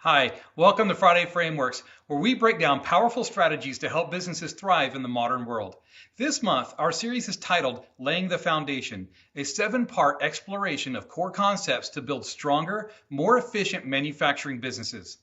Hi, welcome to Friday Frameworks, where we break down powerful strategies to help businesses thrive in the modern world. This month, our series is titled Laying the Foundation, a 7-part exploration of core concepts to build stronger, more efficient manufacturing businesses.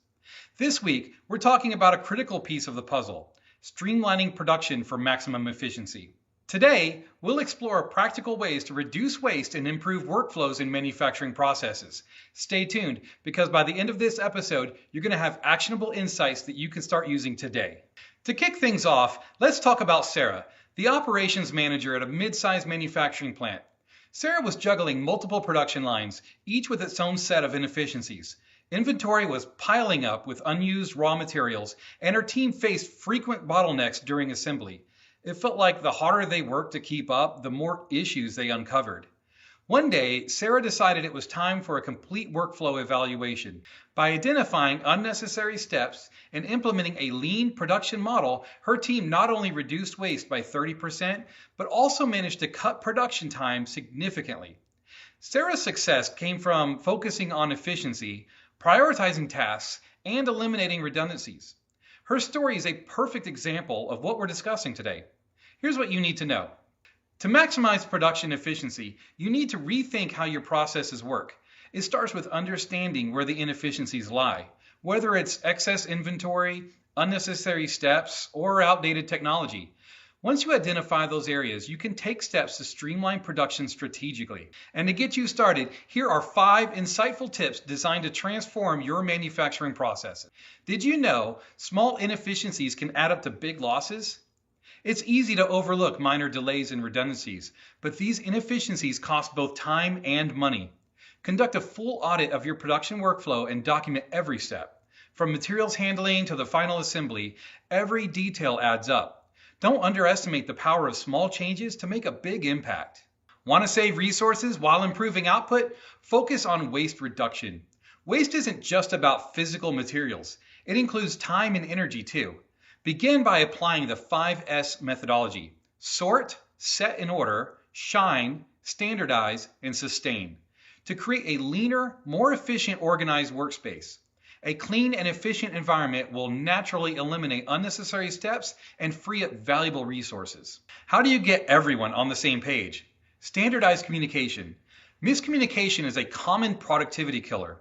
This week, we're talking about a critical piece of the puzzle, streamlining production for maximum efficiency. Today, we'll explore practical ways to reduce waste and improve workflows in manufacturing processes. Stay tuned, because by the end of this episode, you're going to have actionable insights that you can start using today. To kick things off, let's talk about Sarah, the operations manager at a mid-sized manufacturing plant. Sarah was juggling multiple production lines, each with its own set of inefficiencies. Inventory was piling up with unused raw materials, and her team faced frequent bottlenecks during assembly. It felt like the harder they worked to keep up, the more issues they uncovered. One day, Sarah decided it was time for a complete workflow evaluation. By identifying unnecessary steps and implementing a lean production model, her team not only reduced waste by 30%, but also managed to cut production time significantly. Sarah's success came from focusing on efficiency, prioritizing tasks, and eliminating redundancies. Her story is a perfect example of what we're discussing today. Here's what you need to know. To maximize production efficiency, you need to rethink how your processes work. It starts with understanding where the inefficiencies lie, whether it's excess inventory, unnecessary steps, or outdated technology. Once you identify those areas, you can take steps to streamline production strategically. And to get you started, here are 5 insightful tips designed to transform your manufacturing processes. Did you know small inefficiencies can add up to big losses? It's easy to overlook minor delays and redundancies, but these inefficiencies cost both time and money. Conduct a full audit of your production workflow and document every step. From materials handling to the final assembly, every detail adds up. Don't underestimate the power of small changes to make a big impact. Want to save resources while improving output? Focus on waste reduction. Waste isn't just about physical materials. It includes time and energy too. Begin by applying the 5S methodology. Sort, set in order, shine, standardize, and sustain to create a leaner, more efficient organized workspace. A clean and efficient environment will naturally eliminate unnecessary steps and free up valuable resources. How do you get everyone on the same page? Standardized communication. Miscommunication is a common productivity killer.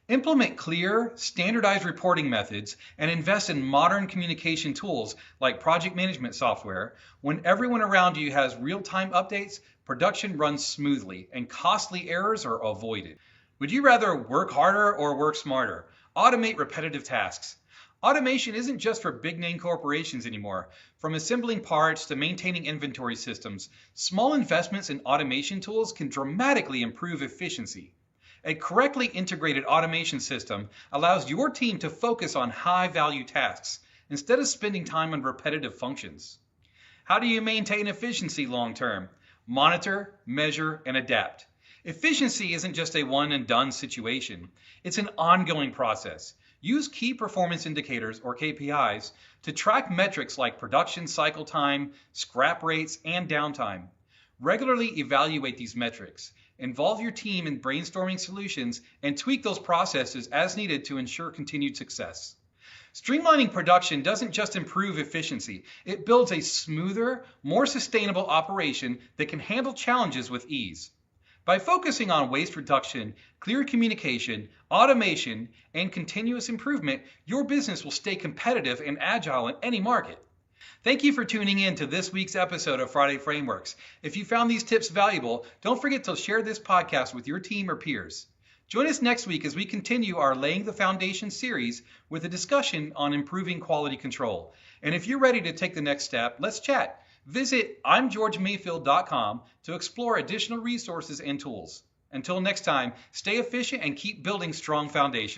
Implement clear, standardized reporting methods and invest in modern communication tools like project management software. When everyone around you has real-time updates, production runs smoothly and costly errors are avoided. Would you rather work harder or work smarter? Automate repetitive tasks. Automation isn't just for big-name corporations anymore. From assembling parts to maintaining inventory systems, small investments in automation tools can dramatically improve efficiency. A correctly integrated automation system allows your team to focus on high-value tasks instead of spending time on repetitive functions. How do you maintain efficiency long-term? Monitor, measure, and adapt. Efficiency isn't just a one-and-done situation. It's an ongoing process. Use key performance indicators, or KPIs, to track metrics like production cycle time, scrap rates, and downtime. Regularly evaluate these metrics. Involve your team in brainstorming solutions and tweak those processes as needed to ensure continued success. Streamlining production doesn't just improve efficiency. It builds a smoother, more sustainable operation that can handle challenges with ease. By focusing on waste reduction, clear communication, automation, and continuous improvement, your business will stay competitive and agile in any market. Thank you for tuning in to this week's episode of Friday Frameworks. If you found these tips valuable, don't forget to share this podcast with your team or peers. Join us next week as we continue our Laying the Foundation series with a discussion on improving quality control. And if you're ready to take the next step, let's chat. Visit imgeorgemayfield.com to explore additional resources and tools. Until next time, stay efficient and keep building strong foundations.